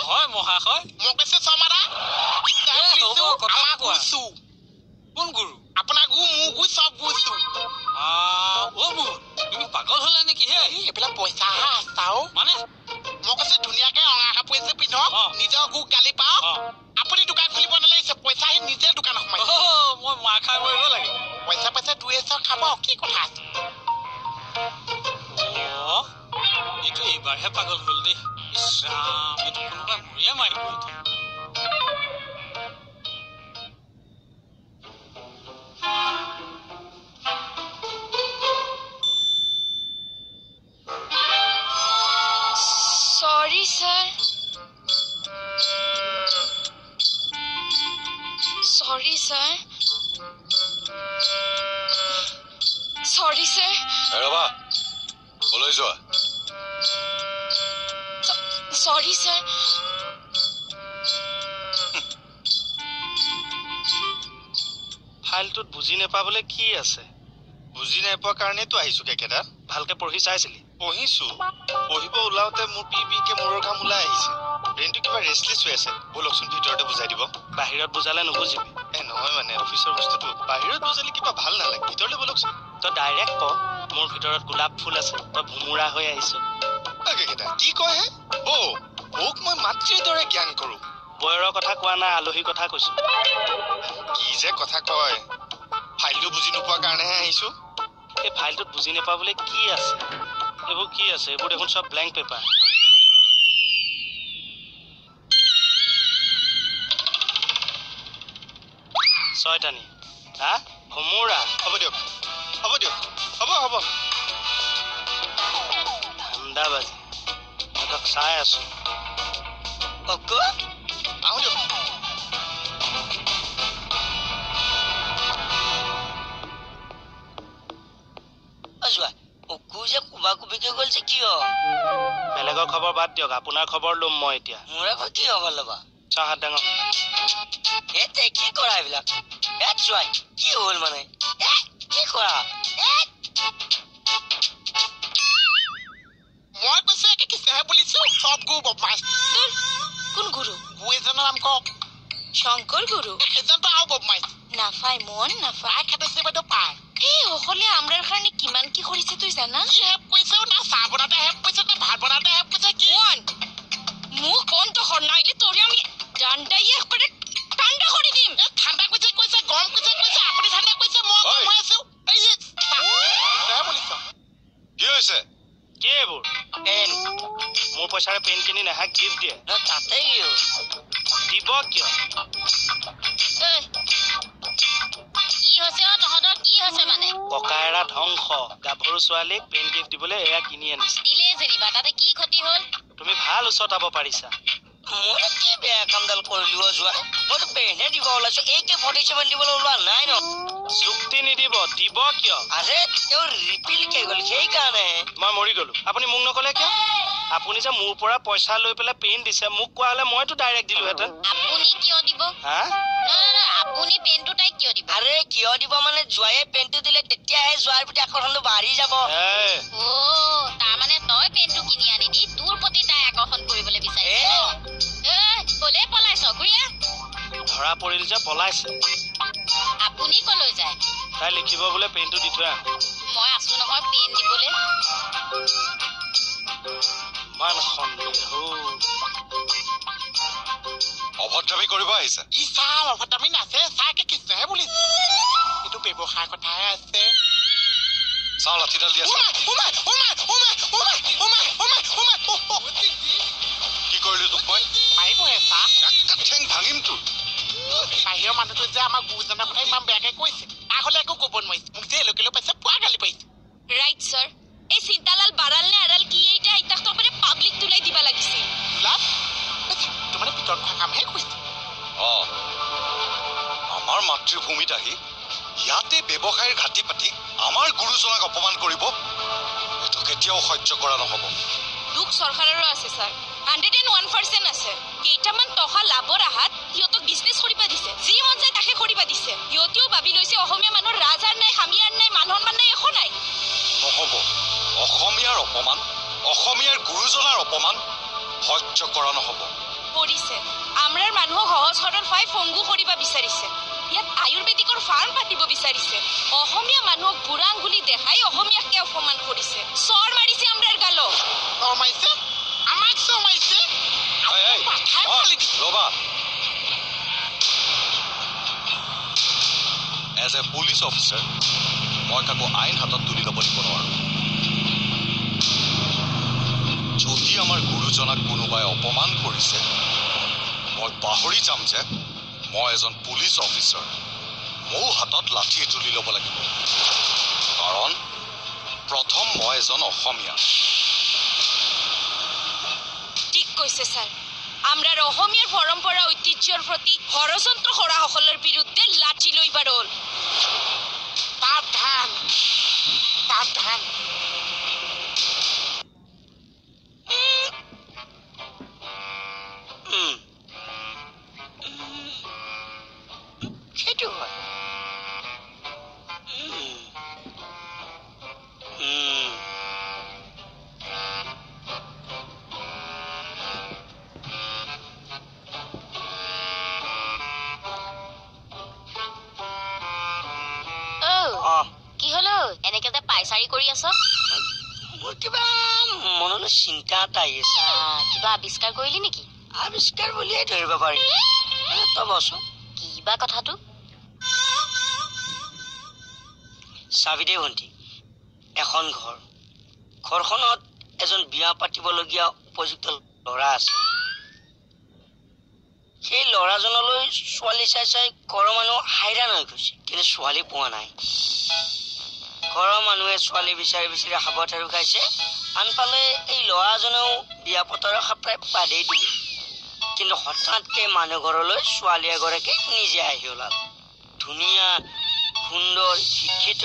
হয় মহাশয় মই কৈছে চমাৰা আমাৰ গুচু কোন গুৰু আপোনাৰ গু মোৰ গু চব গুচু মোৰ তুমি পাগল হলা নেকি হে এইবিলাক পইচা আছাও মানে মই কৈছে ধুনীয়াকে ৰঙা কাপোৰ এযোৰ পিন্ধক নিজৰ গু গালি পাওক আপুনি দোকান খুলিব নালাগিছে পইচা আহি নিজে দোকান সোমাই মই মাৰ খাই মৰিব লাগে পইচা পইচা দুই এচৰ খাব কি কথা আছে এইটো এইবাৰহে পাগল হ'ল দেই ইছ ৰাম এইটো কোনোবাই মৰিয়ে মাৰিব এতিয়া Sorry, sir. Sorry, sir. Sorry, sir. Rama, boleh jo. Sorry, sir. ফাইলটোত বুজি নেপাবলে কি আছে বুজি নেপোৱা কাৰণেতো আহিছো কেকেটা ভালকে পঢ়ি চাইছিলি পঢ়িছো পঢ়িব ওলাওতে মোৰ পিপিকে মূৰৰ ঘাম ওলাই আহিছে ব্ৰেইনটো কিবা ৰেষ্টলেছ হৈ আছে বলকচোন ভিতৰতে বুজাই দিব বাহিৰত বুজালে নুবুজিবি নহয় মানে অফিচৰ বস্তুটো বাহিৰত বুজালে কিবা ভাল নালাগে ভিতৰলে বলকচোন তই ডাইৰেক্ট ক মোৰ ভিতৰত গোলাপ ফুল আছে তই ভুমুৰা হৈ আহিছ কেকেটা কি কয় হে মোক মই মাতৃৰ দৰে জ্ঞান কৰো বয়ৰৰ কথা কোৱা নাই আলহীৰ কথা কৈছো কি যে কথা কয় ফাইলটো বুজি নোপোৱা কাৰণেহে আহিছো এই ফাইলটোত বুজি নেপাবলে কি আছে এইবোৰ কি আছে এইবোৰ দেখোন সব ব্ল্যাঙ্ক পেপাৰ ছয়টানি হা ভুমুৰা হ'ব দিয়ক হ'ব ধান্দাবাজি মই তাক চাই আছো আহো দিয়ক বেলেগৰ খবৰ বাদ দিয়ক আপোনাৰ খবৰ লম মই এতিয়া মোৰ আকৌ কি খবৰ ল'বা চাহ হাত ডাঙৰ কি কৰা এইবিলাক কি হ'ল মানে কি কৰা মই কৈছো একে কিছেহে বুলিছো চব গু বদমাছ কোন গুৰু গু এজনৰ নাম কওক শংকৰ গুৰু সেইজনটো আৰু বদমাছ নাফাই মন নাফাই খাটাইছে বাইদেউ পায় এই অকলে আমৰাৰ কাৰণে কিমান কি কৰিছে তুই জানা কি হেপ কৈছেও না চাহ বনাতে হেপ কৈছে না ভাত বনাতে হেপ কৈছে কি মুখ বন্ধ কর নাইলে তোরে আমি ডান্ডাই একবারে ঠান্ডা করে দিম ঠান্ডা কৈছে গৰম কৈছে আপুনি ঠান্ডা কৈছে মই গৰম হৈ আছো এই যে চাহ বুলিছ কি হৈছে কি এইবোৰ পেন মোৰ পইচাৰে পেন কিনি নাহাক গিফ্ট দিয়ে তাতে দিব কিয় কি হৈছে তহঁতৰ কি হৈছে মানে ককায়েৰা ধ্বংস গাভৰু ছোৱালীক পেন গিফ্ট দিবলৈ এয়া কিনি আনিছে দিলে যেনিবা তাতে কি ক্ষতি হ'ল তুমি ভাল উচতাব পাৰিছা মই কি বেয়া কামডাল কৰিলো যোৱা মই পেনে দিব ওলাইছো AK-47 দিবলৈ ওলোৱা নাই ন চুক্তি নিদিব দিব কিয় আৰে তেওঁ ৰিপিল কে গ'ল সেইকাৰণে মই মৰি গলো আপুনি মোক নকলে কিয় আপুনি যে মোৰ পৰা পইচা লৈ পেলাই পেন দিছে মোক কোৱা হলে মইতো ডাইৰেক্ট দিলোহেঁতেন আপুনি কিয় দিব হা না আপুনি পেনটো তাই কিয় দিব আৰে কিয় দিব মানে জোৱায়ে পেনটো দিলে তেতিয়াহে জোৱাৰ প্ৰতি আকৰ্ষণটো বাঢ়ি যাব তাৰ মানে তই পেনটো কিনি আনি দি তোৰ প্ৰতি তাই আকৰ্ষণ কৰিবলৈ বিচাৰিছ কলে পলাইছ ঘূৰিয়া ধৰা পৰিল যে পলাইছে আপুনি কলৈ যায় তাই লিখিব বোলে পেনটো দি থৈ আহ মই আছো নহয় পেন দিবলৈ মান সন্দেহ অভদ্ৰামি কৰিব আহিছে ই চাহ অভদ্ৰামি নাছে চাহকে কিছেহে বুলিছে এইটো ব্যৱসায় কথাহে আছে চাওঁ লাঠিডাল দি আছে কি কৰিলো তোক মই পাৰিবহে চাহ ঠেং ভাঙিম তোৰ বাহিৰৰ মানুহটো যে আমাৰ গুৰুজনৰ কথা ইমান বেয়াকে কৈছে তাৰ হলে একো ক'ব নোৱাৰিছে মোক যে এলোকেলো পাইছে পুৱা গালি পাৰিছে ৰাইট স্যাৰ এই চিন্তালাল বাৰাল নে আৰাল কি এইটা ইতাক তো মানে পাব্লিক তুলাই দিবা লাগিছিল লাভ তোমাৰ ভিতৰত থকা কামহে কৈছে আমাৰ মাতৃভূমিত আহি ইয়াতে ব্যৱসায়ৰ ঘাটি পাতি আমাৰ গুৰুজনাক অপমান কৰিব এইটো কেতিয়াও সহ্য কৰা নহব দুখ চৰকাৰৰো আছে স্যাৰ 101% আছে কেইটামান টকা লাভৰ আহাত সিহঁতক বিজনেছ কৰিবা দিছে যি মন যায় তাকে কৰিবা দিছে সিহঁতেও ভাবি লৈছে অসমীয়া মানুহৰ ৰাজাৰ নাই হামিয়াৰ নাই মানুহমান নাই একো নাই নহব অসমীয়াৰ অপমান অসমীয়াৰ গুৰুজনাৰ অপমান সহ্য কৰা নহব কৰিছে আমৰাৰ মানুহক সহজ সৰল ফাই ফংগু কৰিব বিচাৰিছে ইয়াত আয়ুৰ্বেদিকৰ ফাৰ্ম পাতিব বিচাৰিছে অসমীয়া মানুহক বুঢ়া আঙুলি দেখাই অসমীয়াকে অপমান কৰিছে চৰ মাৰিছে আমৰাৰ গালো মাইছে আমাক মাইছে ৰবা এজ এ পুলিচ অফিচাৰ মই কাকো আইন হাতত তুলি ল'ব দিব নোৱাৰো যদি আমাৰ গুৰুজনাক কোনোবাই অপমান কৰিছে মই পাহৰি যাম যে মই এজন পুলিচ অফিচাৰ মোৰ হাতত লাঠি তুলি ল'ব লাগিব কাৰণ প্ৰথম মই এজন অসমীয়া ঠিক কৈছে স্যাৰ আমৰাৰ অসমীয়াৰ পৰম্পৰা ঐতিহ্যৰ প্ৰতি ষড়যন্ত্ৰ কৰাসকলৰ বিৰুদ্ধে লাঠি লৈ বাৰল সাৱধান সাৱধান সেইটো হয় কি হলো এনেকে যে পাইচাৰি কৰি আছ মোৰ কিবা মনলৈ চিন্তা এটা আহি আছে কিবা আৱিষ্কাৰ কৰিলি নেকি আৱিষ্কাৰ বুলিয়ে ধৰিব পাৰি তই বচোন কিবা কথাটো চাবি দে ভণ্টি এখন ঘৰখনত এজন বিয়া পাতিবলগীয়া উপযুক্ত ল'ৰা আছে সেই ল'ৰাজনলৈ ছোৱালী চাই চাই ঘৰৰ মানুহ হাইৰাণ হৈ গৈছে কিন্তু ছোৱালী পোৱা নাই ঘৰৰ মানুহে ছোৱালী বিচাৰি বিচাৰি সাৱধাৰো খাইছে আনফালে এই ল'ৰাজনেও বিয়া পতাৰ আশা প্ৰায় বাদেই দিলে কিন্তু হঠাৎকে মানুহ ঘৰলৈ ছোৱালী এগৰাকী নিজে আহি ওলাল ধুনীয়া সুন্দৰ শিক্ষিত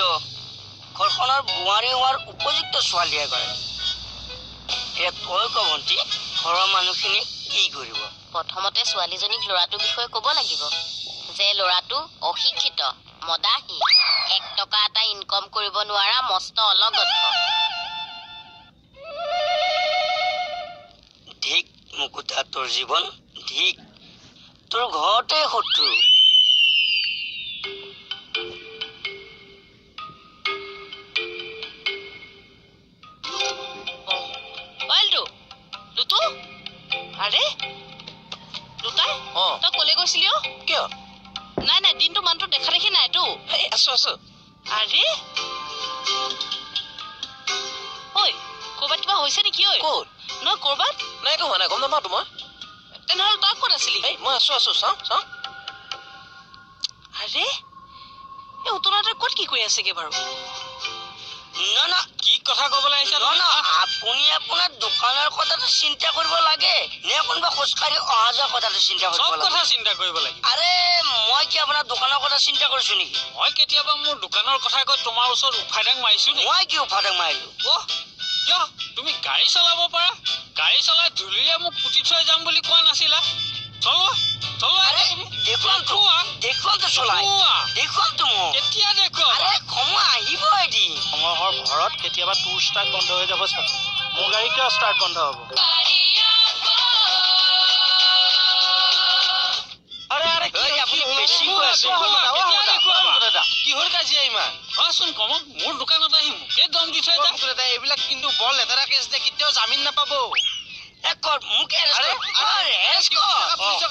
ঘৰখনৰ বোৱাৰী হোৱাৰ উপযুক্ত ছোৱালী এগৰাকী এতিয়া তই ক ভণ্টি ঘৰৰ মানুহখিনি কি কৰিব প্ৰথমতে ছোৱালীজনীক ল'ৰাটোৰ বিষয়ে ক'ব লাগিব যে ল'ৰাটো অশিক্ষিত মদাহী 1 টকা এটা ইনকম কৰিব নোৱাৰা মস্ত অলগদ্ধ ধিক মুকুতা তোৰ জীৱন ধিক তোৰ ঘৰতে শত্ৰু আৰে লুটাই তই কলে গৈছিলি কিয় নাই নাই দিনটো মানুহটো দেখা দেখি নাইতো আছো আৰে ঐ ক'ৰবাত কিবা হৈছে নেকি ঐ ক'ত নহয় ক'ৰবাত নাই একো হোৱা নাই গম নাপাওঁ তোমাৰ তেনেহ'লে তই ক'ত আছিলি মই আছো চাওঁ আৰে এই উতলাতে ক'ত কি কৰি আছেগে বাৰু না কি কথা ক'বলৈ আহিছা না আপুনি আপোনাৰ দোকানৰ কথাটো চিন্তা কৰিব লাগে নে কোনোবা খোজকাঢ়ি অহা যোৱা কথাটো চিন্তা কৰিব চব লাগে কথা চিন্তা কৰিব লাগিব আৰে মই কি আপোনাৰ দোকানৰ কথা চিন্তা কৰিছো নেকি মই কেতিয়াবা মোৰ দোকানৰ কথা কৈ তোমাৰ ওচৰত উফাইডাং মাৰিছো নেকি মই কি উফাদাং মাৰিলো কিয় তুমি গাড়ী চলাব পাৰা গাড়ী চলাই ধূলিৰে মোক পুতি থৈ যাম বুলি কোৱা নাছিলা চলোৱা দেখুৱাটো চলাই দেখুৱাটো মোক কেতিয়া দেখুৱাবা আৰে সময় আহিব এদিন সময়ৰ ভৰত কেতিয়াবা তোৰ ষ্টাৰ্ট বন্ধ হৈ যাব চাগে মোৰ গাড়ী কিয় ষ্টাৰ্ট বন্ধ হ'ব কিহৰ কাজিয়া ইমান চোন কমক মোৰ দোকানত আহি মোকে দম দি থৈ যা এইবিলাক কিন্তু বৰ লেতেৰা কেছ যে কেতিয়াও জামিন নাপাব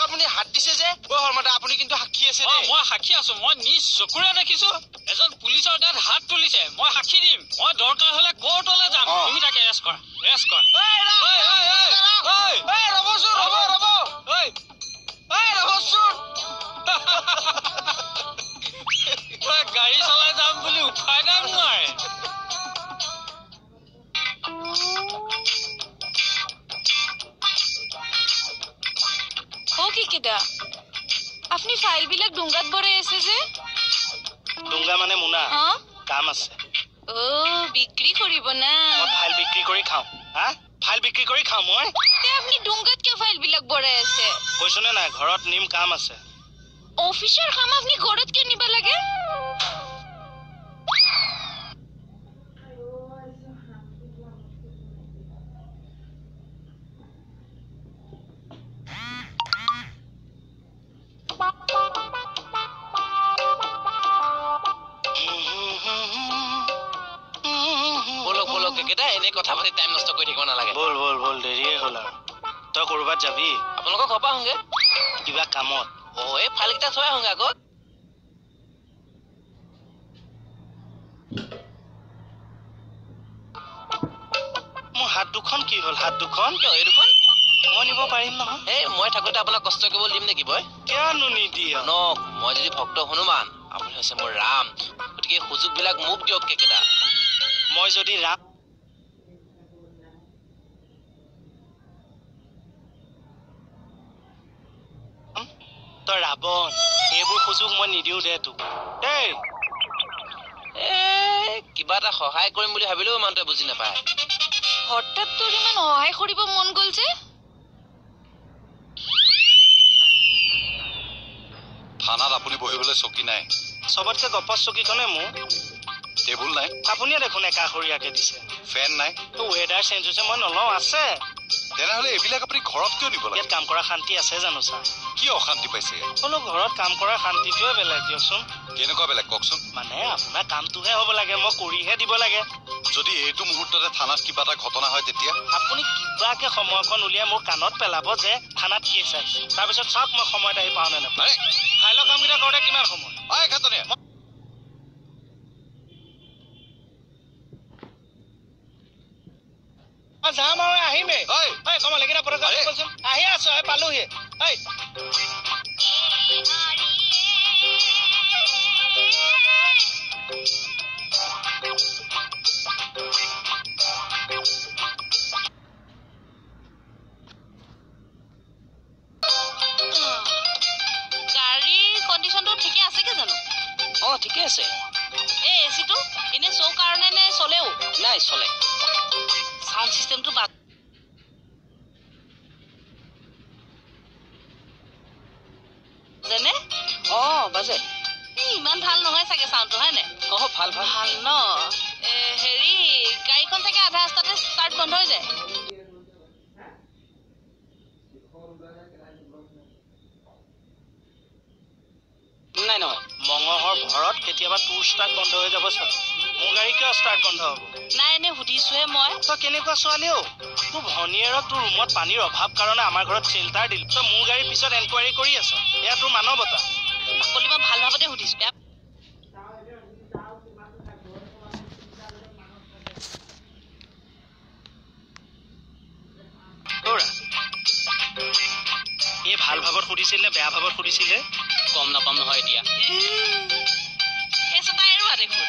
আপুনি হাত দিছে যে আপুনি কিন্তু সাক্ষী আছে মই সাক্ষী আছো মই নিজ চকুৰে দেখিছো এজন পুলিচৰ গাত হাত তুলিছে মই সাক্ষী দিম মই দৰকাৰ হলে কোৰ্টলৈ যাম তুমি তাকে এৰেষ্ট কৰা গাড়ী চলাই যাম বুলি উঠাই দাম নোৱাৰে কি কেদা আপনি ফাইল বিলাক ডুঙ্গাত ভৰাই আছে যে ডুঙ্গা মানে মুনা কাম আছে বিক্ৰী কৰিব না ফাইল বিক্ৰী কৰি খাওঁ ফাইল বিক্ৰী কৰি খাওঁ মই আপনি ডুঙ্গাত কিয় ফাইল বিলাক ভৰাই আছে কৈছো নে নাই ঘৰত নিম কাম আছে অফিচৰ কাম আপনি ঘৰত কিয় নিব লাগে পাতি টাইম নষ্ট কৰি থাকিব নালাগে। বল বল বল দেৰিয়ে হ'ল আৰু তই ক'ৰবাত যাবি আপোনালোকৰ ঘৰৰ পৰা আহোঁগে। কিবা কামত এই ফালকেইটা থৈ আহোঁগে আকৌ। মোৰ হাত দুখন কি হ'ল হাত দুখন কিয় এই দুখন মই নিব পাৰিম নহয় এই মই থাকোঁতে আপোনাক কষ্ট কৰিবলৈ দিম নেকি বই? কিয়নো নিদিয় নক মই যদি ভক্ত হনুমান আপুনি হৈছে মোৰ ৰাম, গতিকে সুযোগবিলাক মোক দিয়ক কেকেটা। মই যদি ৰাম তই ৰাৱণ এইবোৰ সুযোগ মই নিদিওঁ দে তোক দেই। কিবা এটা সহায় কৰিম বুলি ভাবিলেও ইমানটোৱে বুজি নাপায়। হঠাৎ তোৰ ইমান সহায় কৰিব মন গ'ল যে? থানাত আপুনি বহিবলৈ চকী নাই, চবতকে গপচ চকীখনে মোৰ। টেবুল নাই, আপুনিয়ে দেখোন একাষৰীয়াকে দিছে। ফেন নাই। ৱেডাৰ চেঞ্জ হৈছে মই নলওঁ আছে। তেনেহ'লে এইবিলাক আপুনি ঘৰত কিয় নিব লাগে? ইয়াত কাম কৰা শান্তি আছে জানো ছাৰ? কি অশান্তি পাইছে ইয়াত? হ'লেও ঘৰত কাম কৰা শান্তিটোৱে বেলেগ দিয়কচোন। কেনেকুৱা বেলেগ কওকচোন? মানে আপোনাৰ কামটোহে হ'ব লাগে, মই কৰিহে দিব লাগে। যদি এইটো মুহূৰ্ততে থানাত কিবা এটা ঘটনা হয় তেতিয়া? আপুনি কিবাকে সময়খন উলিয়াই মোৰ কাণত পেলাব যে থানাত কেছ আহিছে, তাৰপিছত চাওক মই সময়ত আহি পাওঁ নে নাপাওঁ। ফাইলৰ কামকেইটা কৰোঁতে কিমান সময়? খাতনীয়া যাম আৰু আহিমেই। কমলেকিনা পটকচোন আহি আছো পালোহি। গাড়ীৰ কণ্ডিশ্যনটো ঠিকে আছে কি জানো? ঠিকে আছে। এই এচিটো এনে শ্ব' কাৰণে নে চলেও? নাই চলে। সাউণ্ড সিস্টেমটো বাদ যেনে বাজে ইমান ভাল নহয় চাগে চাউণ্ডটো হয় নে? ভাল ভাল ভাল ন? হেৰি গাড়ীখন চাগে আধা ৰাস্তাতে ষ্টাৰ্ট বন্ধ হৈ যায়। নাই নহয় মঙহৰ ঘৰত কেতিয়াবা তোৰ ষ্টাৰ্ট বন্ধ হৈ যাব চাগে। মোৰ গাড়ী কিয় ষ্টাৰ্ট বন্ধ হ'ব? নাই এনে সুধিছোহে মই। তই কেনেকুৱা ছোৱালী অ? তোৰ ভনীয়েৰক তোৰ ৰুমত পানীৰ অভাৱ কাৰণে আমাৰ ঘৰত চেল্টাৰ দিল, তই মোৰ গাড়ীৰ পিছত এনকুৱাৰী কৰি আছ। এয়া তোৰ মানৱতা। বাকলি মই ভাল ভাৱতে সুধিছো। এই ভাল ভাৱত সুধিছিলে বেয়া ভাৱত সুধিছিলে গম নাপাম নহয় এতিয়া। তাই আৰু দেখোন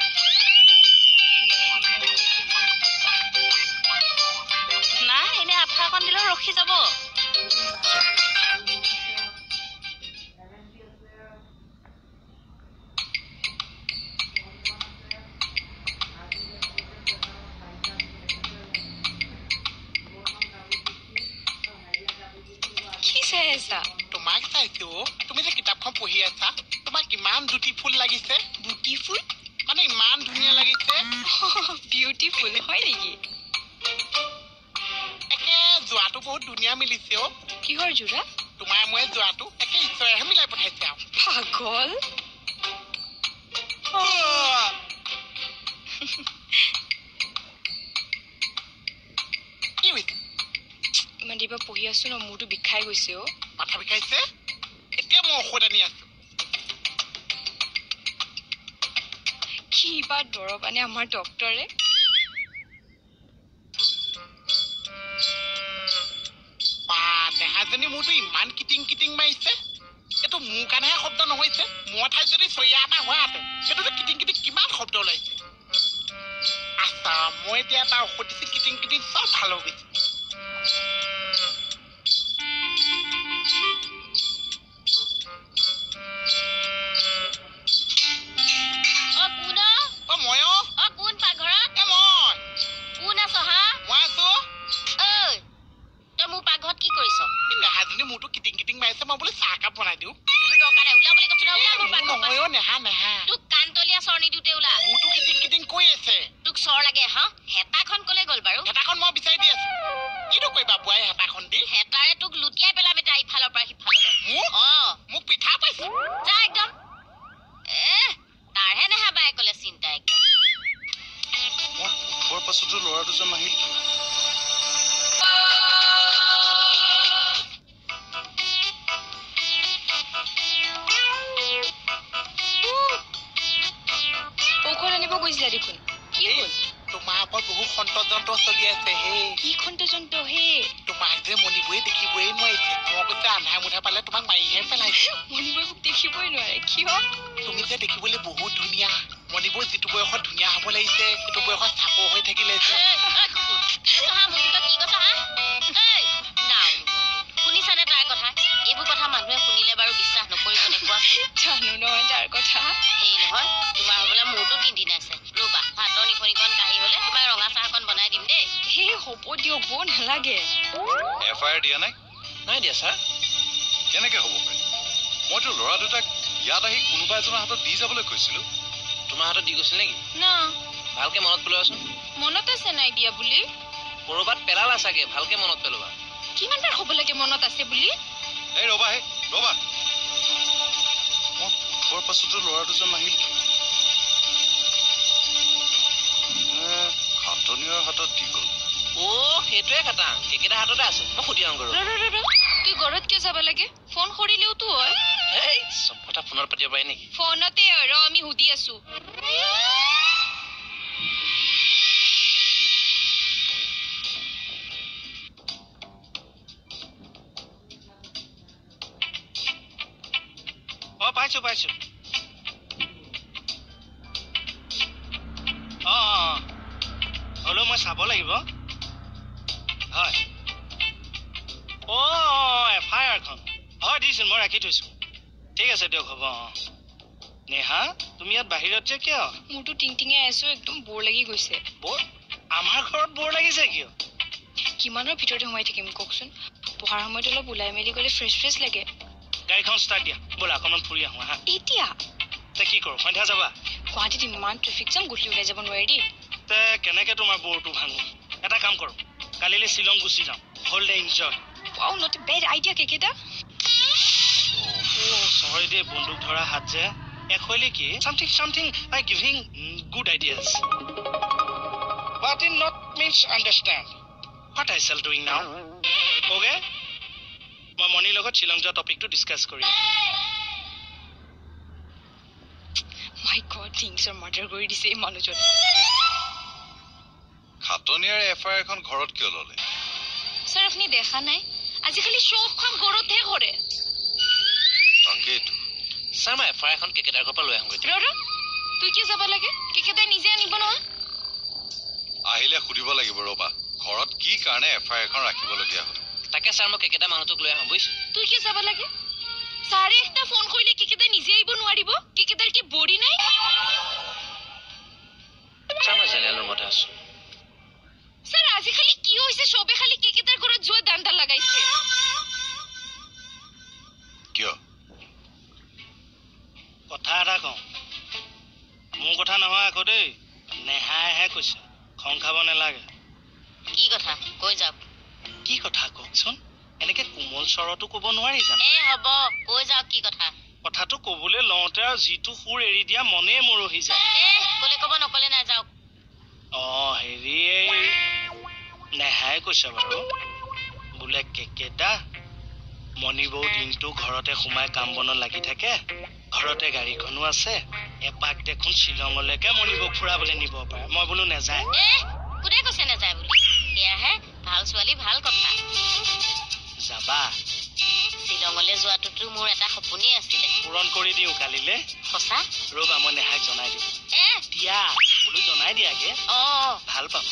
নাই এনে আঠাখন দিলেও ৰখি যাব। তোমাক চাইছো তুমি যে কিতাপখন পঢ়ি আছা, তোমাক কিমান বিউটিফুল লাগিছে। বিউটিফুল মানে ইমান ধুনীয়া লাগিছে। বিউটিফুল হয় নেকি? একে যোৱাটো বহুত ধুনীয়া মিলিছে অ। কিহৰ যোৰা? তোমাৰ মই যোৱাটো একে ঈশ্বৰেহে মিলাই পঠাইছে আৰু। পাগল কি হৈছে? ইমান দিবা পঢ়ি আছো ন, মোৰতো বিষাই গৈছে অ। মাথা বিষাইছে? এতিয়া মই ঔষধ আনি আছো। কি বা দৰৱ আনে আমাৰ ডক্টৰে? নেহাজনী মোৰতো ইমান কিটিং কিটিং মাৰিছে। এইটো মোৰ কাৰণেহে শব্দ নহৈছে। মোৰ ঠাইত যদি চৰিয়া এটা হোৱাহেঁতেন সেইটোতো কিটিং কিটিং কিমান শব্দ ওলাইছে। আচ্ছা মই এতিয়া এটা ঔষধ দিছো, কিটিং কিটিং চব ভাল হৈ গৈছে। ল'ৰা দুজন নাহিল। মণিবুৱে দেখিবই নোৱাৰিছে মই কৈছে আন্ধাৰ মুধা পালে তোমাক মাৰিহে পেলাইছে মণিবুৱে মোক দেখিবই নোৱাৰে কিয় তুমি যে দেখিবলৈ বহুত ধুনীয়া মণিবুৱে যিটো বয়সত ধুনীয়া হ'ব লাগিছে সেইটো বয়সত চাপৰ হৈ থাকিলে যে কি কথা শুনিছানে তাৰ কথা এইবোৰ কথা মানুহে শুনিলে বাৰু বিশ্বাস নকৰিব নেকুৱা জানো নহয় তাৰ কথা সেই নহয় তোমাৰ হ'বলে মোৰতো তিনদিনাইছে ৰবা ভাতৰ নিখনিকণ কাঢ়ি হলে তোমাৰ ৰঙা চাহকণ বনাই দিম দেই সেই হ'ব দিয়ক ব নালাগে FIR দিয়া নাই নাই দিয়া ছাৰ কেনেকে হ'ব পাৰে মইতো ল'ৰা দুটাক ইয়াত আহি কোনোবা এজনৰ হাতত দি যাবলৈ কৈছিলো তোমাৰ হাতত দি গৈছিল নেকি না ভালকে মনত পেলোৱাচোন মনত আছে নাই দিয়া বুলি ক'ৰবাত পেলালা চাগে ভালকে মনত পেলোৱা কিমান বাৰ হ'ব লাগে মনত আছে বুলি এই ৰবা ৰবা মই পুঠৰ পাছতো ল'ৰা দুজন নাহিল খাটনিয়াৰ হাতত দি গ'ল সেইটোৱে খাটাং একেটা হাততে আছে মই সুধি আহোঁ তুই ঘৰত কিয় যাব লাগে ফোন কৰিলেওতো হয় এই চব কথা ফোনত পাতিব পাৰি নেকি ফোনতে আৰু আমি সুধি আছো পাইছো হ'লেও মই চাব লাগিব হয় FIRখন হয় দিছিল মই ৰাখি থৈছো ঠিক আছে দিয়ক হ'ব নেহা তুমি ইয়াত বাহিৰত যে কিয় মোৰতো টিংটিঙে আছো একদম বৰ লাগি গৈছে বৰ আমাৰ ঘৰত বৰ লাগিছে কিয় কিমানৰ ভিতৰতে সোমাই থাকিম কওকচোন পঢ়াৰ সময়ত অলপ ওলাই মেলি গ'লে ফ্ৰেছ লাগে গাড়ীখন ষ্টাৰ্ট দিয়া ব'লা অকণমান ফুৰি আহোঁ হা এতিয়া তে কি কৰোঁ সন্ধ্যা যাবা গুৱাহাটীত ইমান ট্ৰেফিক জাম গধূলি ওলাই যাব নোৱাৰি দেই তে কেনেকে তোমাৰ বৰটো ভাঙো এটা কাম কৰোঁ কালিলৈ শ্বিলং গুচি যাওঁ হ'ল they enjoy Wow, not a bad idea, Kekeda. Oh, sorry, dear bunduk dhora hat je. Actually, ki something like giving good ideas. But in not means understand. What I shall doing now? Okay? My money logot Shillong ja topic to discuss kori. My God, things are murder kori dise manujon. Khataniar FIR এখন ঘৰত কিয় ললে sir আপনি দেখা নাই আজিকালি সবখন ঘৰতে কৰে তাকেইতো ছাৰ মই FIR এখন কেকেটাৰ ঘৰৰ পৰা লৈ আহোঁগৈ ৰ তুই কি যাব লাগে কেকেটাই নিজে আনিব নহয় আহিলে সুধিব লাগিব ৰবা ঘৰত কি কাৰণে FIR এখন ৰাখিবলগীয়া হ'ল তাকে ছাৰ মই কেকেটা মানুহটোক লৈ আহোঁ বুজিছো তুই কি যাব লাগে সারে একটা ফোন কইলে কেকেটাই নিজে আইব নোৱাৰিব কেকেটাৰ কি বডি নাই ছাৰ মই জেনেৰেল ৰুমতে আছো স্যাৰ আজিকালি কি হইছে সবে খালি কেকেটাৰ ঘৰত যোৱা দান্দা লাগাইছে কিয় কথা এটা কওঁ মোৰ কথা নহয় আকৌ দেই নেহাইহে কৈছে খং খাব নালাগে কি কথা কৈ যাওক কি কথা কওকচোন এনেকে কোমল স্বৰতো ক'ব নোৱাৰি জানো হ'ব কৈ যাওক কি কথা কথাটো ক'বলৈ লওঁতে আৰু যিটো সুৰ এৰি দিয়া মনে মৰহি যায় কলে ক'ব নকলে না যাওক হেৰি নেহাই কৈছে বাৰু বোলে কেকেটা মণিবৌ দিনটো ঘৰতে সোমাই কাম বনত লাগি থাকে ঘৰতে গাড়ীখনো আছে এপাক দেখোন শ্বিলঙলৈকে মণিবৌক ফুৰাবলৈ নিব পাৰে মই বোলো নেযায় কোনে কৈছে নেযায় বুলি এয়াহে ভাল ছোৱালী ভাল কথা যাবা শ্বিলঙলৈ যোৱাটোতো মোৰ এটা সপোনেই আছিলে পূৰণ কৰি দিওঁ কালিলৈ সঁচা ৰ'বা মই নেহাক জনাই দিম দিয়া বোলো জনাই দিয়াগে ভাল পাব